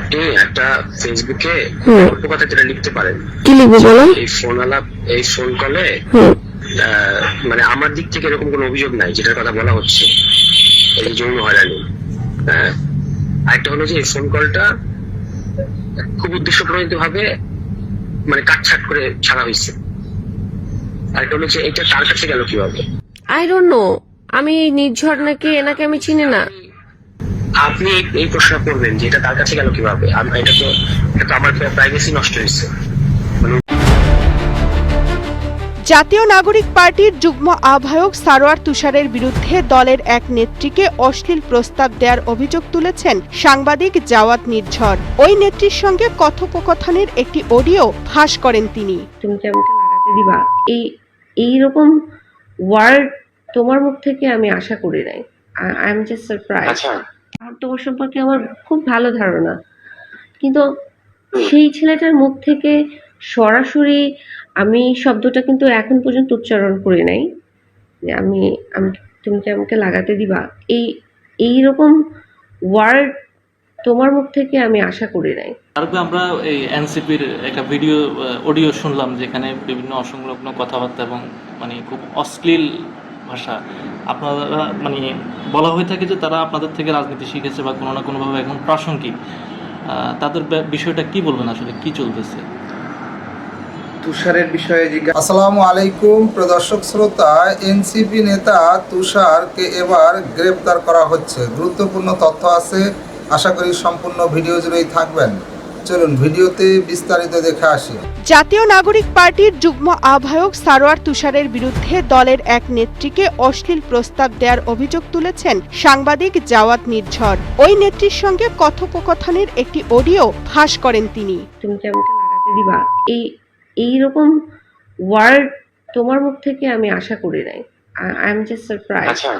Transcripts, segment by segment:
আপনি একটা ফেসবুকে গল্প কথা যেটা লিখতে পারেন। কি লিখবো বলেন? এই ফোন কলে মানে আমার দিক থেকে এরকম কোনো অভিযোগ নাই যেটার কথা বলা হচ্ছে, এই যৌন হয়রানি। আরেকটা হলো যে এই ফোন কলটা খুব উদ্দেশ্য প্রণোদিত ভাবে মানে কাটছাট করে ছাড়া হয়েছে। আরেকটা হলো যে এটা তার কাছে গেল কিভাবে? I don't know. আমি নির্ঝর নাকি এনাকে আমি চিনি না। আপনি এই প্রশ্ন করবেন যে এটা তার কাছে গেল কিভাবে? এটা তো আমার প্রাইভেসি নষ্ট হয়েছে। জাতীয় নাগরিক পার্টির যুগ্ম আহ্বায়ক সারোয়ার তুষারের বিরুদ্ধে দলের এক নেত্রীকে অশ্লীল প্রস্তাব দেওয়ার অভিযোগ তুলেছেন সাংবাদিক জাওয়াত নির্ঝর। ওই নেত্রীর সঙ্গে কথোপকথনের একটি অডিও ফাঁস করেন তিনি। তুমি কি আমাকে লাগাতে দিবা? এইরকম ওয়ার্ড তোমার মুখ থেকে আমি আশা করি নাই। I am just surprise. আর তোমার সম্পর্কে আমার খুব ভালো ধারণা, কিন্তু সেই ছেলেটার মুখ থেকে সরাসরি আমি শব্দটা কিন্তু এখন পর্যন্ত উচ্চারণ করি নাই যে আমি তুমি কি আমাকে লাগাতে দিবা। এইরকম ওয়ার্ড তোমার মুখ থেকে আমি আশা করি নাই। তারপরে আমরা এই এনসিপির একটা অডিও শুনলাম যেখানে বিভিন্ন অসংলগ্ন কথাবার্তা এবং মানে খুব অশ্লীল ভাষা আপনারা মানে বলা হয়ে থাকে যে তারা আপনাদের থেকে রাজনীতি শিখেছে বা কোনো না কোনোভাবে এখন প্রাসঙ্গিক। তাদের বিষয়টা কি বলবেন, আসলে কি চলতেছে? তুষারের বিষয়ে আসসালামু আলাইকুম প্রদর্শক শ্রোতা। এনসিপি নেতা তুষারকে এবার গ্রেপ্তার করা হচ্ছে। গুরুত্বপূর্ণ তথ্য আছে, আশা করি সম্পূর্ণ ভিডিও জুড়েই থাকবেন। চলুন ভিডিওতে বিস্তারিত দেখে আসি। জাতীয় নাগরিক পার্টির যুগ্ম আহ্বায়ক সারোয়ার তুষারের বিরুদ্ধে দলের এক নেত্রীকে অশ্লীল প্রস্তাব দেওয়ার অভিযোগ তুলেছেন সাংবাদিক জাওয়াত নির্ঝর। ওই নেত্রীর সঙ্গে কথোপকথনের একটি অডিও ফাঁস করেন তিনি। তুমি কি আমাকে লাগাতে দিবা? এইরকম ওয়ার্ড তোমার মুখ থেকে আমি আশা করি নাই। I am just surprise. আচ্ছা,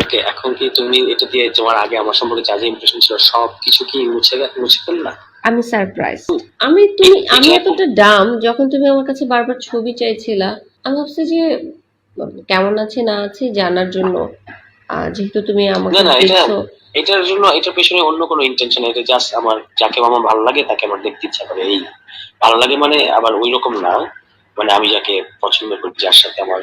ওকে, এখন কি তুমি এটা দিয়ে তোমার আগে আমার সম্পর্কে যা যা ইমপ্রেশন ছিল সব কিছু কি মুছে ফেললা? আমি সারপ্রাইজ। আমি এতটা ডাম, যখন তুমি আমার কাছে বারবার ছবি চাইছিলা, আমি ভাবছি যে কেমন আছে না আছে জানার জন্য, যেহেতু তুমি আমাকে দেখছো। এটার জন্য এটার পেছনে অন্য কোনো ইন্টেনশন, এটা জাস্ট আমার যাকে আমার ভালো লাগে তাকে আমার দেখতে ইচ্ছা করে। এই ভালো লাগে মানে আবার ওই রকম না, মানে আমি যাকে পছন্দ করি, যার সাথে আমার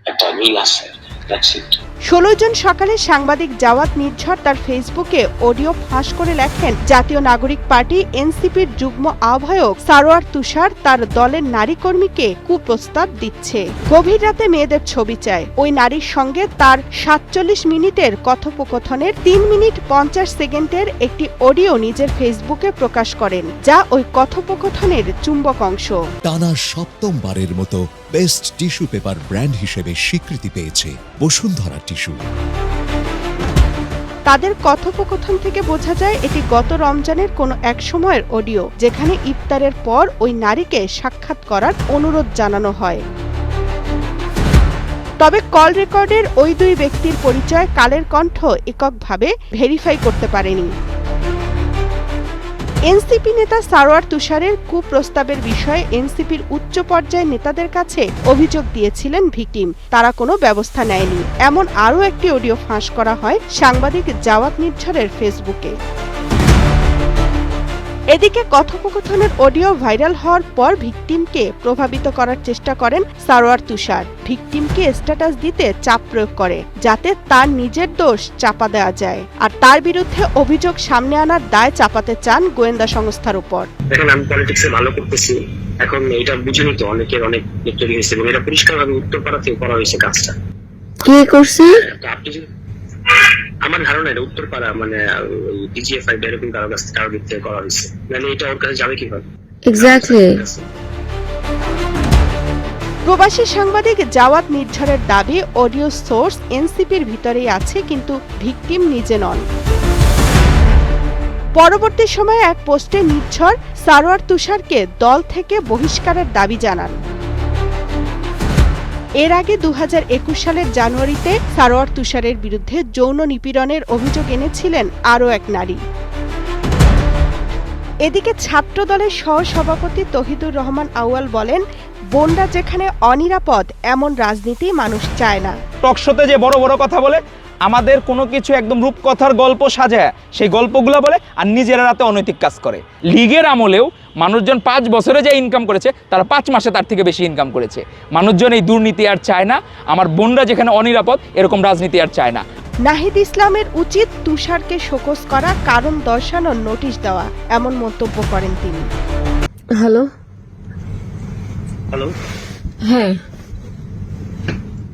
একটা মিল আছে, দ্যাটস ইট। 16 জন সকালে সাংবাদিক জাওয়াত নির্ঝর তার ফেসবুকে অডিও ফাঁস করে লেখেন, জাতীয় নাগরিক পার্টি এনসিপির যুগ্ম আহ্বায়ক সারোয়ার তুষার তার দলের নারী কর্মীকে কুপ্রস্তাব দিচ্ছে। গভীর রাতে মেয়েদের ছবি চায়। ওই নারীর সঙ্গে তার 47 মিনিটের কথোপকথনের 3 মিনিট 50 সেকেন্ডের একটি অডিও নিজের ফেসবুকে প্রকাশ করেন, যা ওই কথোপকথনের চুম্বক অংশ। টানা সপ্তমবারের মতো বেস্ট টিস্যু পেপার ব্র্যান্ড হিসেবে স্বীকৃতি পেয়েছে বসুন্ধরা টিস্যু। তাদের কথোপকথন থেকে বোঝা যায় এটি গত রমজানের কোনো এক সময়ের অডিও, যেখানে ইফতারের পর ওই নারীকে সাক্ষাৎ করার অনুরোধ জানানো হয়। তবে কল রেকর্ডের ওই দুই ব্যক্তির পরিচয় কালের কণ্ঠ এককভাবে ভেরিফাই করতে পারেনি। এনসিপি নেতা সারোয়ার তুষারের কুপ্রস্তাবের বিষয়ে এনসিপির উচ্চ পর্যায়ের নেতাদের কাছে অভিযোগ দিয়েছিলেন ভিকটিম। তারা কোনো ব্যবস্থা নেয়নি। এমন আরও একটি অডিও ফাঁস করা হয় সাংবাদিক জাওয়াত নির্ঝরের ফেসবুকে। এদিকে কথোপকথনের অডিও ভাইরাল হওয়ার পর ভিকটিমকে প্রভাবিত করার চেষ্টা করেন সারোয়ার তুষার। ভিকটিমকে স্ট্যাটাস দিতে চাপ প্রয়োগ করে, যাতে তার নিজের দোষ চাপা দেওয়া যায়, আর তার বিরুদ্ধে অভিযোগ সামনে আনার দায় চাপাতে চান গোয়েন্দা সংস্থার উপর। দেখেন, আমি পলিটিক্সে ভালো করতেছি, এখন এটা বুঝিনি তো অনেকের অনেক তৈরি হয়েছে এবং এটা পরিষ্কারভাবে উত্তরপাড়া থেকে করা হয়েছে কাজটা। কে করছে? আপনি আমার ধারণা এটা উত্তরপাড়া, মানে ডিজিএফআই এরকম কারো দিক থেকে করা হয়েছে, মানে এটা ওর কাছে যাবে কিভাবে? এক্স্যাক্টলি। প্রবাসী সাংবাদিক জাওয়াত নির্ঝরের দাবি, অডিও সোর্স এনসিপির ভিতরেই আছে, কিন্তু ভিকটিম নিজে নন। পরবর্তী সময়ে এক পোস্টে নির্ঝর সারোয়ার তুষারকে দল থেকে বহিষ্কারের দাবি জানান। এর আগে 2021 সালের জানুয়ারিতে সারোয়ার তুষারের বিরুদ্ধে যৌন নিপীড়নের অভিযোগ এনেছিলেন আরও এক নারী। এদিকে ছাত্র দলের সহসভাপতি তহিদুর রহমান আউয়াল বলেন, বোনরা যেখানে অনিরাপদ, এমন রাজনীতি মানুষ চায় না। টকশোতে যে বড় বড় কথা বলে আমাদের কোনো কিছু একদম রূপকথার গল্প সাজায় সেই গল্পগুলো বলে আর নিজেরা রাতে অনৈতিক কাজ করে। লীগের আমলেও মানুষজন 5 বছরে যে ইনকাম করেছে তারা 5 মাসে তার থেকে বেশি ইনকাম করেছে। মানুষজন এই দুর্নীতি আর চায় না, আমার বোনরা যেখানে অনিরাপদ এরকম রাজনীতি আর চায় না। নাহিদ ইসলামের উচিত তুষারকে শোকজ করা, কারণ দর্শানোর নোটিশ দেওয়া, এমন মন্তব্য করেন তিনি। হ্যালো, হ্যালো হ্যাঁ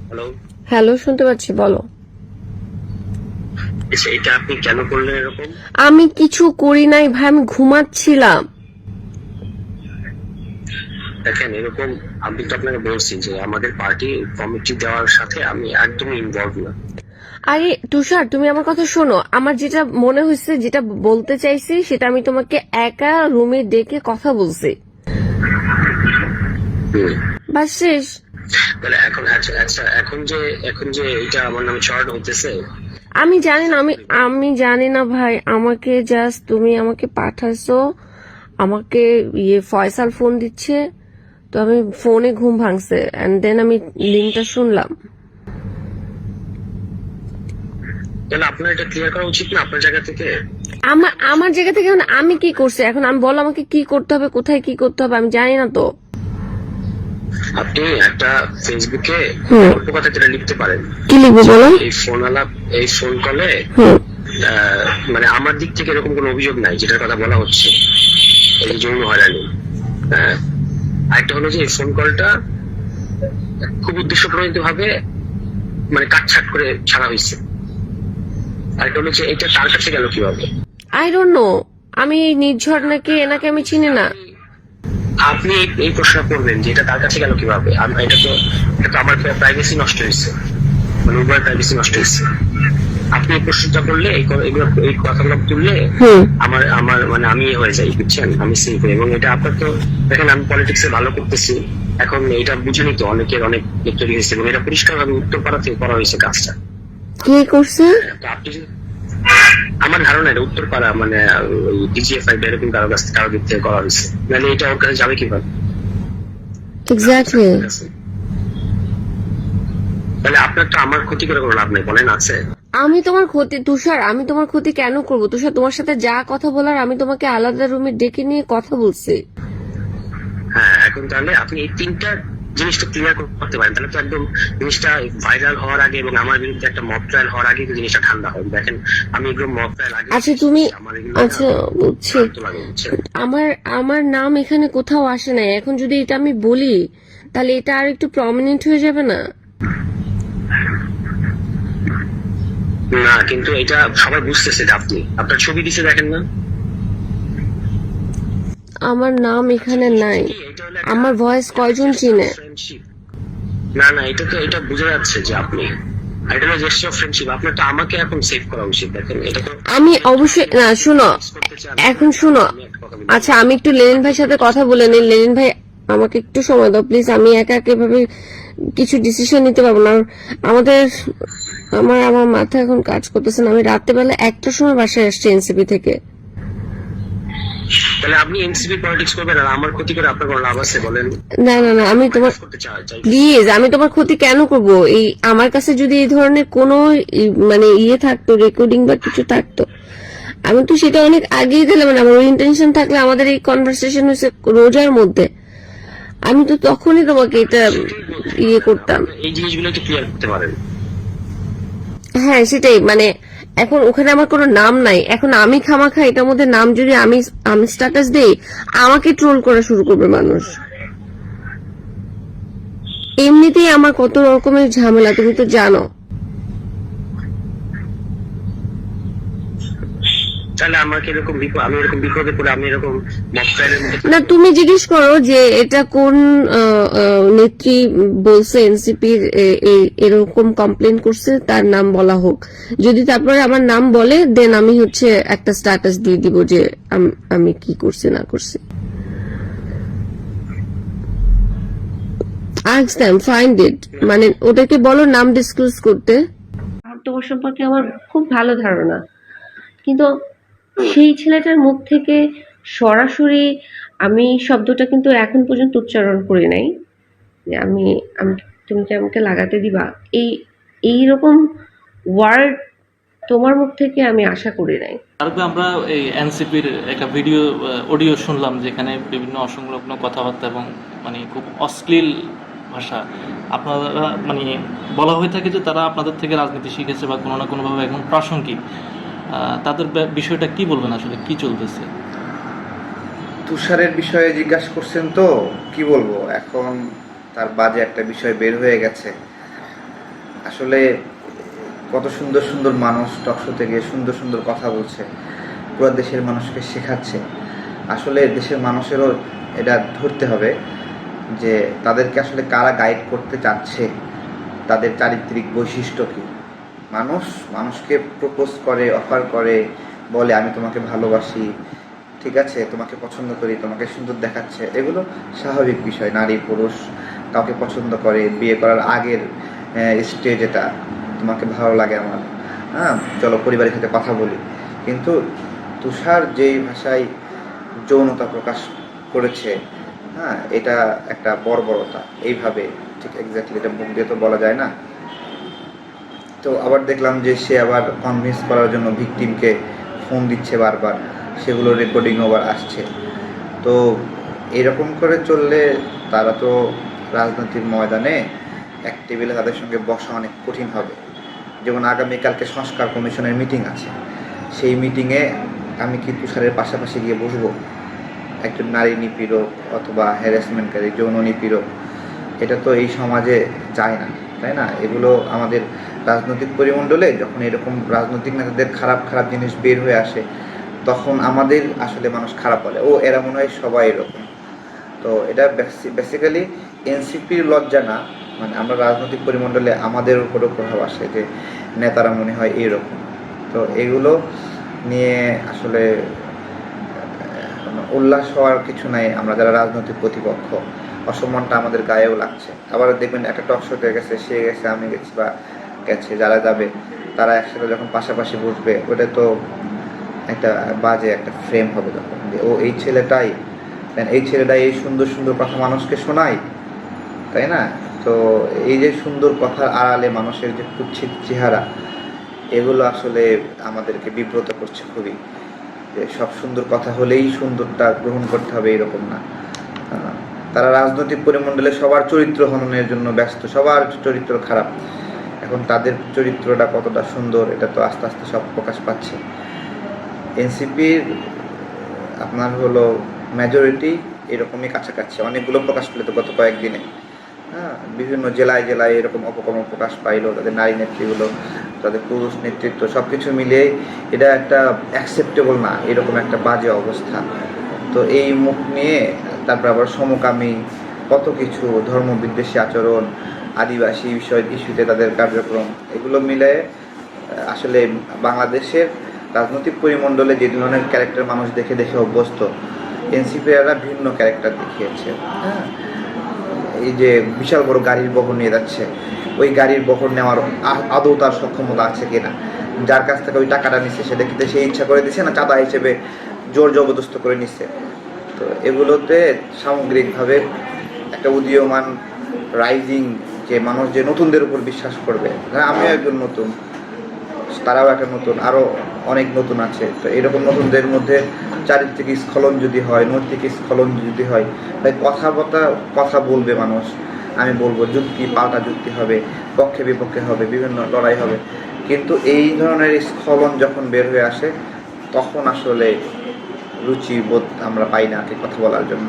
হ্যালো, হ্যালো, শুনতে পাচ্ছি, বলো। আচ্ছা, এটা আপনি কেন করলেন এরকম? আমি কিছু করি নাই ভাই, আমি ঘুমাচ্ছিলাম। দেখেন, এরকম আমি তো আপনাকে বলছি যে আমাদের পার্টি কমিটি দেওয়ার সাথে আমি একদমই ইনভলভ না। আরে তুষার, তুমি আমার কথা শোনো। আমার যেটা মনে হয়েছে, যেটা বলতে চাইছি, সেটা আমি তোমাকে একা রুমে ডেকে কথা বলছি, বাস শেষ। তাহলে এখন আচ্ছা এখন যে এটা আমার নামে চড়ানো হইতেছে, আমি জানি না, আমি জানি না ভাই। আমাকে জাস্ট তুমি আমাকে পাঠাইছো, আমাকে ফয়সাল ফোন দিচ্ছে, তো আমি ফোনে ঘুম ভাঙছে, এন্ড দেন আমি লিঙ্কটা শুনলাম। তাহলে আপনার এটা ক্লিয়ার করা উচিত না আপনার জায়গা থেকে? আমার জায়গা থেকে এখন আমি কি করছি? এখন আমি বলো আমাকে কি করতে হবে, কোথায় কি করতে হবে, আমি জানি না তো। আপনি একটা ফেসবুকে অল্প কথা যেটা লিখতে পারেন। কি লিখবো বলো? এই ফোন কলে মানে আমার দিক থেকে এরকম কোনো অভিযোগ নাই যেটার কথা বলা হচ্ছে, এই যৌন হয়রানি। আরেকটা হলো যে এই ফোন কলটা খুব উদ্দেশ্যপ্রণোদিত ভাবে মানে কাটছাট করে ছাড়া হয়েছে। আরেকটা হলো যে এটা তার কাছে গেল কিভাবে? I don't know. আমি নির্ঝর নাকি এনাকে আমি চিনি না। আপনি এই প্রশ্ন করবেন যে এটা তার কাছে গেল কিভাবে? এটা তো আমার প্রাইভেসি নষ্ট হয়েছে, মানে উভয় প্রাইভেসি নষ্ট হয়েছে। আপনি এই প্রশ্নটা করলে এই কথাগুলো তুললে আমার মানে আমি হয়ে যাই, বুঝছেন? আমি সেফ। এবং এটা আপনার তো দেখেন, আমি পলিটিক্সে ভালো করতেছি, এখন এটা বুঝেনি তো অনেকের অনেক তৈরি হয়েছে, এবং এটা পরিষ্কারভাবে উত্তরপাড়া থেকে করা হয়েছে কাজটা। কে করছে? তো আপনি আমার ধারণা এটা উত্তরপাড়া মানে ডিজিএফআই এরকম কারো দিক থেকে করা হয়েছে, মানে এটা ওর কাছে যাবে কিভাবে? এক্স্যাক্টলি। তাহলে আপনার তো আমার ক্ষতি করে কোনো লাভ নেই, বলেন আছে? আমি তোমার ক্ষতি, তুষার, আমি তোমার ক্ষতি কেন করব? তুষার, তোমার সাথে যা কথা বলার আমি তোমাকে আলাদা রুমে ডেকে নিয়ে কথা বলছি। হ্যাঁ, এখন তাহলে আপনি এই 3টা জিনিসটা ক্লিয়ার করতে পারেন, তাহলে তো একদম জিনিসটা ভাইরাল হওয়ার আগে এবং আমার বিরুদ্ধে একটা মব ট্রায়াল হওয়ার আগে জিনিসটা ঠান্ডা হয়। দেখেন, আমি এগুলো মব ট্রায়াল আগে। আচ্ছা তুমি, আচ্ছা বুঝছি, আমার নাম এখানে কোথাও আসে নাই। এখন যদি এটা আমি বলি তাহলে এটা আর একটু প্রমিনেন্ট হয়ে যাবে না? না, কিন্তু এটা সবাই বুঝতেছে যে আপনি আপনার ছবি দিছে, দেখেন না? আমার নাম এখানে নাই। আমার ভয়েস কয়জন চিনে? না, এটা বোঝা যাচ্ছে যে আপনি, এটা হলো জেস্টার অফ ফ্রেন্ডশিপ। আপনার তো আমাকে এখন সেভ করা উচিত। দেখেন, এটা তো আমি অবশ্যই না, শুনো, এখন শুনো। আচ্ছা, আমি একটু লেনিন ভাইয়ের সাথে কথা বলে নিই। লেনিন ভাই, আমাকে একটু সময় দাও প্লিজ। আমি একা এভাবে কিছু ডিসিশন নিতে পারবো না। আমার মাথা এখন কাজ করতেছে না। আমি রাত্রেবেলা 1টার সময় বাসায় আসছি এনসিপি থেকে। তাহলে আপনি এনসিপি পলিটিক্স করবেন আর আমার ক্ষতি করে আপনার কোনো লাভ আছে বলেন? না, আমি তোমার, প্লিজ, আমি তোমার ক্ষতি কেন করব? এই আমার কাছে যদি এই ধরনের কোনো মানে থাকতো, রেকর্ডিং বা কিছু থাকতো, আমি তো সেটা অনেক আগেই দিলাম। মানে আমার ইন্টেনশন থাকলে আমাদের এই কনভারসেশন হয়েছে রোজার মধ্যে, আমি তো তখনই তোমাকে এটা করতাম। এই জিনিসগুলো একটু ক্লিয়ার করতে পারেন। হ্যাঁ, সেটাই। মানে এখন ওখানে আমার কোনো নাম নাই। এখন আমি খামাখা এটার মধ্যে নাম যদি আমি স্ট্যাটাস দেই, আমাকে ট্রোল করা শুরু করবে মানুষ। এমনিতেই আমার কত রকমের ঝামেলা, তুমি তো জানো। তাহলে আমাকে এরকম আমি এরকম বিপদে পড়ে আমি এরকম মব ট্রায়ালের মধ্যে না, তুমি জিজ্ঞেস করো যে এটা কোন নেত্রী বলছে এনসিপির এরকম কমপ্লেন করছে, তার নাম বলা হোক। যদি তারপরে আমার নাম বলে, দেন আমি একটা স্ট্যাটাস দিয়ে দিব যে আমি কি করছি না করছি। ask them, find it, মানে ওদেরকে বলো নাম ডিসক্লোজ করতে। তোমার সম্পর্কে আমার খুব ভালো ধারণা, কিন্তু সেই ছেলেটার মুখ থেকে সরাসরি আমি শব্দটা কিন্তু এখন পর্যন্ত উচ্চারণ করি নাই যে আমি তুমি কি আমাকে লাগাতে দিবা। এইরকম ওয়ার্ড তোমার মুখ থেকে আমি আশা করি নাই। তারপরে আমরা এই এনসিপির একটা অডিও শুনলাম যেখানে বিভিন্ন অসংলগ্ন কথাবার্তা এবং মানে খুব অশ্লীল ভাষা আপনারা মানে বলা হয়ে থাকে যে তারা আপনাদের থেকে রাজনীতি শিখেছে বা কোনো না কোনোভাবে এখন প্রাসঙ্গিক। তাদের বিষয়টা কি বলবেন, আসলে কি চলতেছে? তুষারের বিষয়ে জিজ্ঞাসা করছেন তো কি বলবো, এখন তার বাজে একটা বিষয় বের হয়ে গেছে। আসলে কত সুন্দর সুন্দর মানুষ টকশো থেকে সুন্দর সুন্দর কথা বলছে, পুরো দেশের মানুষকে শেখাচ্ছে। আসলে দেশের মানুষেরও এটা ধরতে হবে যে তাদেরকে আসলে কারা গাইড করতে চাচ্ছে, তাদের চারিত্রিক বৈশিষ্ট্য কী। মানুষকে প্রপোজ করে, অফার করে, বলে আমি তোমাকে ভালোবাসি, ঠিক আছে, তোমাকে পছন্দ করি, তোমাকে সুন্দর দেখাচ্ছে, এগুলো স্বাভাবিক বিষয়। নারী পুরুষ কাউকে পছন্দ করে, বিয়ে করার আগের স্টেজ এটা, তোমাকে ভালো লাগে আমার, হ্যাঁ চলো পরিবারের সাথে কথা বলি। কিন্তু তুষার যেই ভাষায় যৌনতা প্রকাশ করেছে, হ্যাঁ এটা একটা বর্বরতা। এইভাবে ঠিক এক্স্যাক্টলি এটা মুখ দিয়ে তো বলা যায় না। তো আবার দেখলাম যে সে আবার কনভিন্স করার জন্য ভিকটিমকে ফোন দিচ্ছে বারবার, সেগুলো রেকর্ডিং আবার আসছে। তো এরকম করে চললে তারা তো রাজনীতির ময়দানে এক টেবিলে তাদের সঙ্গে বসা অনেক কঠিন হবে। যেমন আগামীকালকে সংস্কার কমিশনের মিটিং আছে, সেই মিটিংয়ে আমি কি তুষারের পাশাপাশি গিয়ে বসবো? একজন নারী নিপীড়ক অথবা হ্যারাসমেন্টকারী, যৌন নিপীড়ক, এটা তো এই সমাজে যায় না, তাই না? এগুলো আমাদের রাজনৈতিক পরিমণ্ডলে যখন এরকম রাজনৈতিক নেতাদের খারাপ খারাপ জিনিস বের হয়ে আসে, তখন আমাদের আসলে মানুষ খারাপ বলে, ও এরা মনে হয় সবাই এরকম। তো এটা বেসিক্যালি এনসিপির লজ্জা না, মানে আমরা রাজনৈতিক পরিমণ্ডলে আমাদের উপরও প্রভাব আসে যে নেতারা মনে হয় এইরকম। তো এগুলো নিয়ে আসলে উল্লাস হওয়ার কিছু নাই। আমরা যারা রাজনৈতিক প্রতিপক্ষ, অসম্মানটা আমাদের গায়েও লাগছে। আবার দেখবেন একটা টক শোতে গেছে, সে গেছে, আমি গেছি বা গেছে, যারা যাবে তারা একসাথে যখন পাশাপাশি বসবে, ওটা তো একটা বাজে একটা ফ্রেম হবে তখন, যে ও এই ছেলেটাই এই সুন্দর সুন্দর কথা মানুষকে শোনায়, তাই না? তো এই যে সুন্দর কথার আড়ালে মানুষের যে কুৎসিত চেহারা, এগুলো আসলে আমাদেরকে বিব্রত করছে খুবই। যে সব সুন্দর কথা হলেই সুন্দরটা গ্রহণ করতে হবে এরকম না। তারা রাজনৈতিক পরিমণ্ডলে সবার চরিত্র হননের জন্য ব্যস্ত, সবার চরিত্র খারাপ। এখন তাদের চরিত্রটা কতটা সুন্দর এটা তো আস্তে আস্তে সব প্রকাশ পাচ্ছে। এনসিপির আপনার হলো মেজরিটি এরকমই কাছাকাছি, অনেকগুলো প্রকাশ পেলে তো গত কয়েকদিনে, হ্যাঁ বিভিন্ন জেলায় জেলায় এরকম অপকর্ম প্রকাশ পাইলো। তাদের নারী নেত্রীগুলো, তাদের পুরুষ নেতৃত্ব, সব কিছু মিলিয়ে এটা একটা অ্যাকসেপ্টেবল না, এরকম একটা বাজে অবস্থা। তো এই মুখ নিয়ে তারপর আবার সমকামী কত কিছু, ধর্মবিদ্বেষী আচরণ, আদিবাসী ইস্যুতে তাদের কার্যক্রম, এগুলো মিলে আসলে বাংলাদেশের রাজনৈতিক পরিমণ্ডলে যে ধরনের ক্যারেক্টার মানুষ দেখে দেখে অভ্যস্ত, এনসিপিরা ভিন্ন ক্যারেক্টার দেখিয়েছে। হ্যাঁ, এই যে বিশাল বড় গাড়ির বহর নিয়ে যাচ্ছে, ওই গাড়ির বহর নেওয়ার আদৌ তার সক্ষমতা আছে কিনা, যার কাছ থেকে ওই টাকাটা নিচ্ছে সেটা কিন্তু সে ইচ্ছা করে দিচ্ছে না চাঁদা হিসেবে জোর জবরদস্ত করে নিচ্ছে। তো এগুলোতে সামগ্রিকভাবে একটা উদীয়মান রাইজিং যে মানুষ, যে নতুনদের উপর বিশ্বাস করবে, আমিও একজন নতুন, তারাও একটা নতুন, আরও অনেক নতুন আছে। তো এরকম নতুনদের মধ্যে চারিত্রিক স্খলন যদি হয়, নৈতিক স্খলন যদি হয়, তাই কথা বলবে মানুষ, আমি বলবো যুক্তি পাল্টা যুক্তি হবে, পক্ষে বিপক্ষে হবে, বিভিন্ন লড়াই হবে। কিন্তু এই ধরনের স্খলন যখন বের হয়ে আসে, তখন আসলে রুচিবোধ আমরা পাই না কথা বলার জন্য।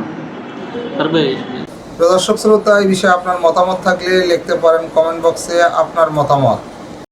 দর্শক শ্রোতা, এই বিষয়ে আপনার মতামত থাকলে লিখতে পারেন কমেন্ট বক্সে আপনার মতামত।